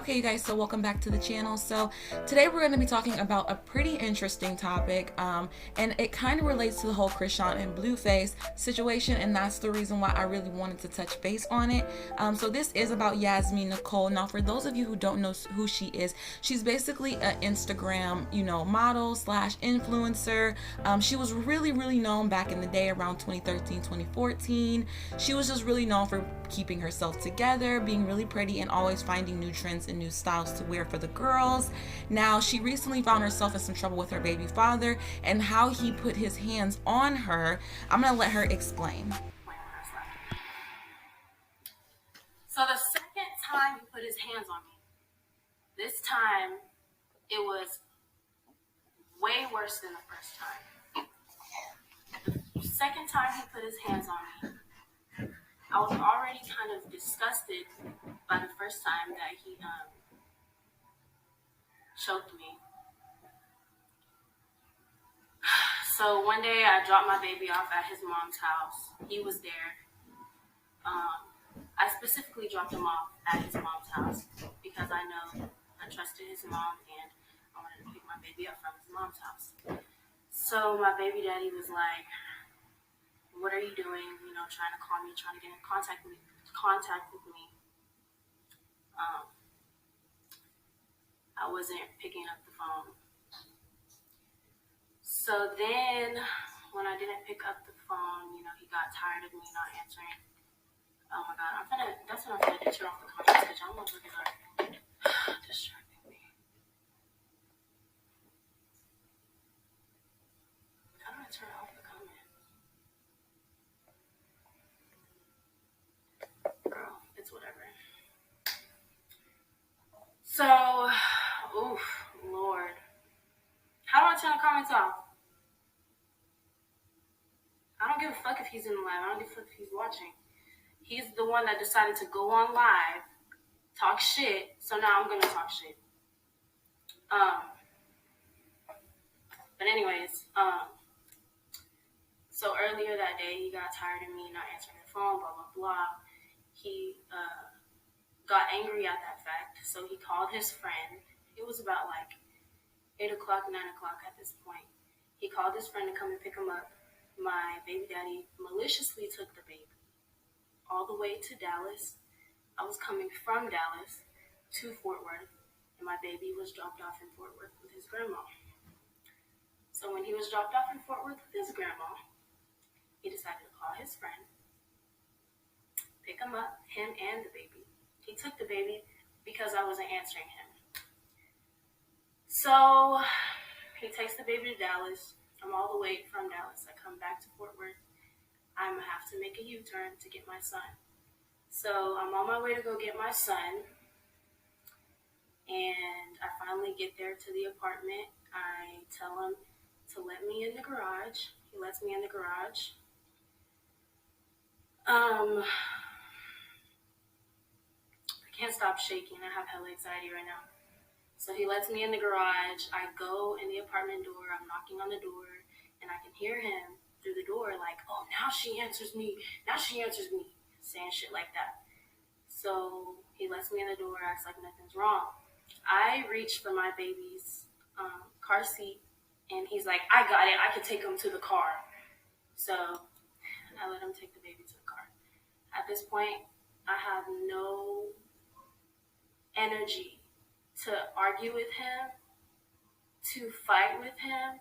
Okay, you guys, so welcome back to the channel. So today we're going to be talking about a pretty interesting topic, and it kind of relates to the whole Krishan and Blueface situation, and that's the reason why I really wanted to touch base on it. So this is about Yasmeen Nicole. Now, for those of you who don't know who she is, she's basically an Instagram, model slash influencer. She was really known back in the day around 2013, 2014. She was just really known for keeping herself together, being really pretty, and always finding new trends and new styles to wear for the girls. Now, she recently found herself in some trouble with her baby father and how he put his hands on her. I'm gonna let her explain. So the second time he put his hands on me, this time it was way worse than the first time. The second time he put his hands on me, I was already kind of disgusted by the first time that he choked me. So one day I dropped my baby off at his mom's house. He was there. I specifically dropped him off at his mom's house because I trusted his mom and I wanted to pick my baby up from his mom's house. So my baby daddy was like, "What are you doing? Trying to call me, trying to get in contact with me." I wasn't picking up the phone. So then when I didn't pick up the phone, he got tired of me not answering. Oh my God, that's when I'm gonna turn off the comments because y'all motherfuckers are distracting me. How do I turn off the comments? Girl, it's whatever. So, oof, Lord. How do I turn the comments off? I don't give a fuck if he's in the live. I don't give a fuck if he's watching. He's the one that decided to go on live, talk shit, so now I'm gonna talk shit. But anyways, so earlier that day, he got tired of me not answering the phone, blah, blah, blah. He got angry at that fact, so he called his friend. It was about like 8 o'clock, 9 o'clock at this point. He called his friend to come and pick him up. My baby daddy maliciously took the baby all the way to Dallas. I was coming from Dallas to Fort Worth, and my baby was dropped off in Fort Worth with his grandma. So when he was dropped off in Fort Worth with his grandma, he decided to call his friend, pick him up, him and the baby. He took the baby because I wasn't answering him. So he takes the baby to Dallas. I'm all the way from Dallas. I come back to Fort Worth. I'm going to have to make a U-turn to get my son. So I'm on my way to go get my son. And I finally get there to the apartment. I tell him to let me in the garage. He lets me in the garage. I can't stop shaking. I have hella anxiety right now. So he lets me in the garage. I go in the apartment door. I'm knocking on the door. And I can hear him through the door like, "Oh, now she answers me. Now she answers me." Saying shit like that. So he lets me in the door, acts like nothing's wrong. I reach for my baby's car seat, and he's like, "I got it. I can take him to the car." So I let him take the baby to the car. At this point, I have no energy to argue with him, to fight with him.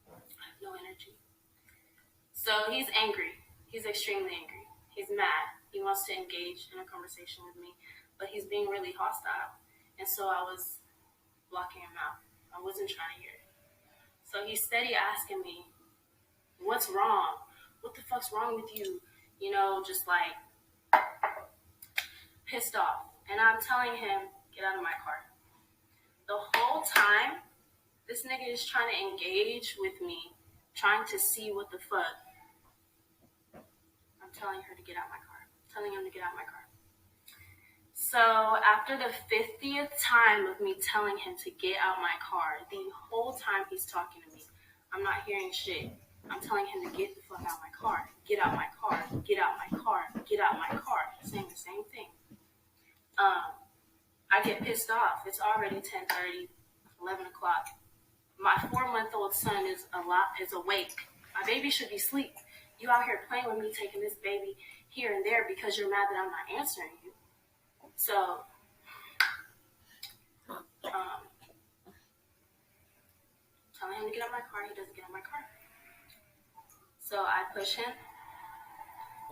I have no energy. So he's angry. He's extremely angry. He's mad. He wants to engage in a conversation with me, but he's being really hostile. And so I was blocking him out. I wasn't trying to hear it. So he's steady asking me, "What's wrong? What the fuck's wrong with you?" Just like pissed off. And I'm telling him, "Get out of my car." The whole time, this nigga is trying to engage with me, trying to see what the fuck. I'm telling her to get out my car. Telling him to get out my car. So after the 50th time of me telling him to get out my car, the whole time he's talking to me, I'm not hearing shit. I'm telling him to get the fuck out my car. Get out my car. Get out my car. Get out my car. Saying the same thing. I get pissed off. It's already 10:30, 11 o'clock. My 4-month-old son is awake. My baby should be asleep. You out here playing with me, taking this baby here and there because you're mad that I'm not answering you. So, telling him to get out my car, he doesn't get out my car. So I push him,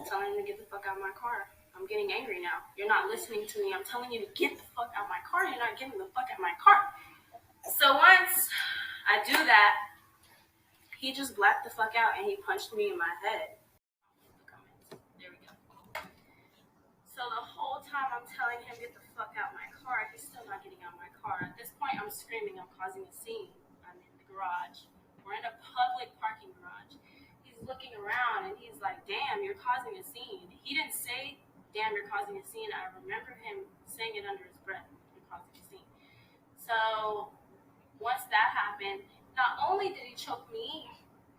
telling him to get the fuck out of my car. I'm getting angry now. You're not listening to me. I'm telling you to get the fuck out of my car. You're not getting the fuck out of my car. So once I do that, he just blacked the fuck out and he punched me in my head. There we go. So the whole time I'm telling him get the fuck out of my car, he's still not getting out of my car. At this point, I'm screaming. I'm causing a scene. I'm in the garage. We're in a public parking garage. He's looking around and he's like, damn, you're causing a scene. He didn't say, damn, you're causing a scene. I remember him saying it under his breath, you're causing a scene. So once that happened, not only did he choke me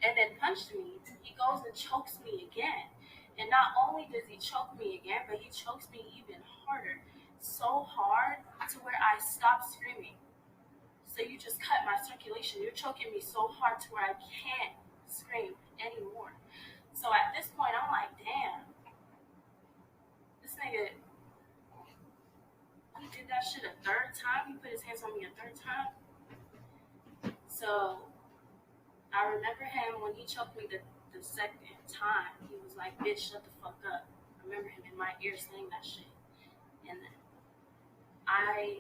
and then punched me, he goes and chokes me again. And not only does he choke me again, but he chokes me even harder. So hard to where I stop screaming. So you just cut my circulation. You're choking me so hard to where I can't scream anymore. So at this point, I'm like, damn. This nigga, he did that shit a third time. He put his hands on me a third time. So I remember him when he choked me the second time. He was like, bitch, shut the fuck up. I remember him in my ear saying that shit. And I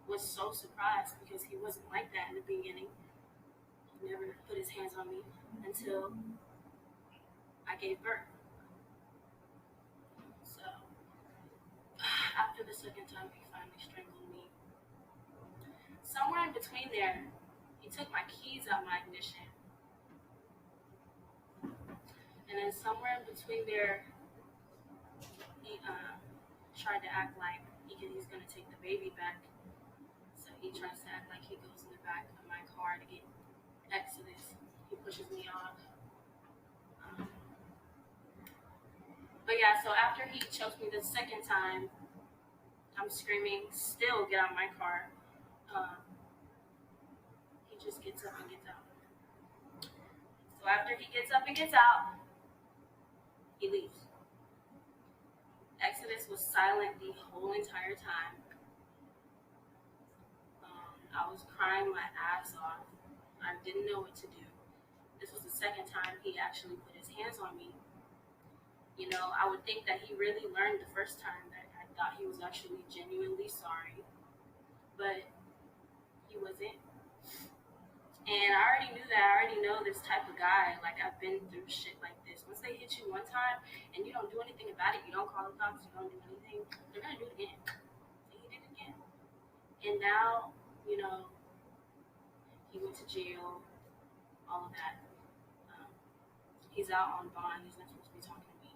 was so surprised because he wasn't like that in the beginning. He never put his hands on me until I gave birth. So after the second time, he finally strangled me. Somewhere in between there, he took my keys out of my ignition. And then somewhere in between there, he tried to act like he's going to take the baby back. So he tries to act like he goes in the back of my car to get Exodus. He pushes me off. But yeah, so after he chokes me the second time, I'm screaming, still get out of my car. He just gets up and gets out. So after he gets up and gets out, he leaves. Exodus was silent the whole entire time. I was crying my ass off. I didn't know what to do. This was the second time he actually put his hands on me. You know, I would think that he really learned the first time, that I thought he was actually genuinely sorry. But he wasn't. And I already knew that. I already know this type of guy. Like, I've been through shit like this. Once they hit you one time and you don't do anything about it, you don't call the cops, you don't do anything, they're going to do it again. And he did it again. And now, you know, he went to jail, all of that. He's out on bond. He's not supposed to be talking to me.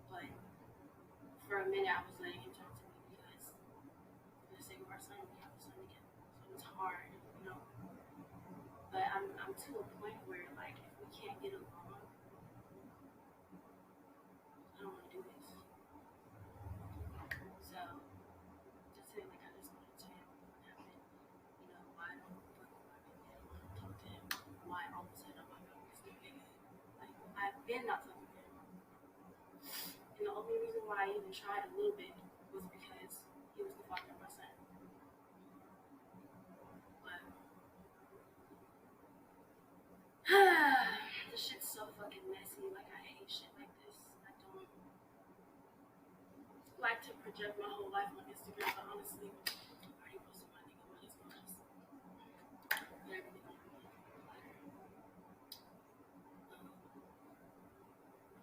But for a minute, I was letting him talk to me because for the sake of our son, we have a son again. So it's hard, you know. But I'm to a point where, like, if we can't get along, I don't want to do this. So, just saying, like, I just wanted to tell him what happened. You know, why I don't fuck with my baby. I don't want to talk to him. Why all of a sudden I'm not going to speak to him. Like, I've been not talking to him. And the only reason why I even tried a little bit was because he was the father of my son. But this shit's so fucking messy. Like, I hate shit like this. I don't like to project my whole life on Instagram, but honestly, I already posted my nigga on his photos. But everything on the letter.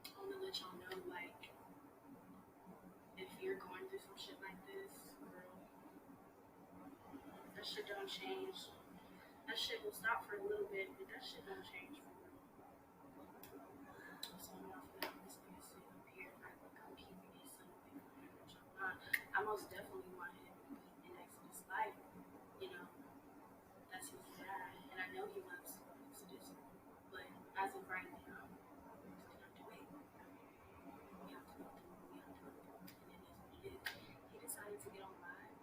I want to let y'all know, like, if you're going through some shit like this, girl, that shit don't change. That shit will stop for a little bit, but that shit don't change for real. So I'm not gonna have this nigga sit up here and act like I'm keeping his son away from him, which I'm not. I most definitely want him in Exodus' life. You know, that's his dad, and I know he loves Exodus. But as of right now, we just have to wait. We have to go through. And it is what it is. He decided to get on live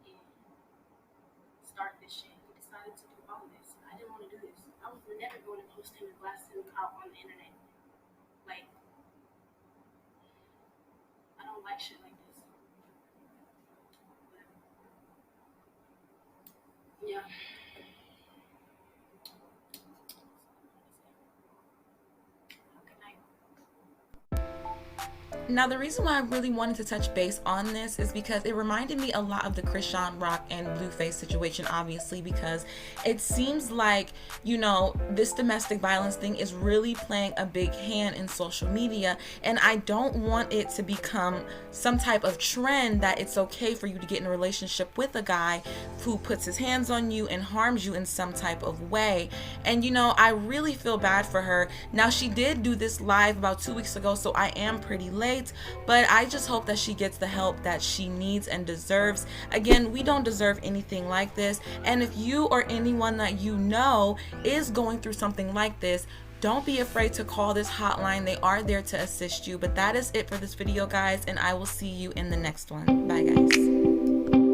and everyone and post him and blast him out on the internet. Like, I don't like shit like this. But, yeah. Good night. Now, the reason why I really wanted to touch base on this is because it reminded me a lot of the Chrisean Rock and Blueface situation, obviously, because it seems like, you know, this domestic violence thing is really playing a big hand in social media, and I don't want it to become some type of trend that it's okay for you to get in a relationship with a guy who puts his hands on you and harms you in some type of way. And, you know, I really feel bad for her. Now, she did do this live about 2 weeks ago, so I am pretty late, but I just hope that she gets the help that she needs and deserves. Again, we don't deserve anything like this, and if you or anyone that you know is going through something like this, don't be afraid to call this hotline. They are there to assist you. But that is it for this video, guys, and I will see you in the next one. Bye, guys.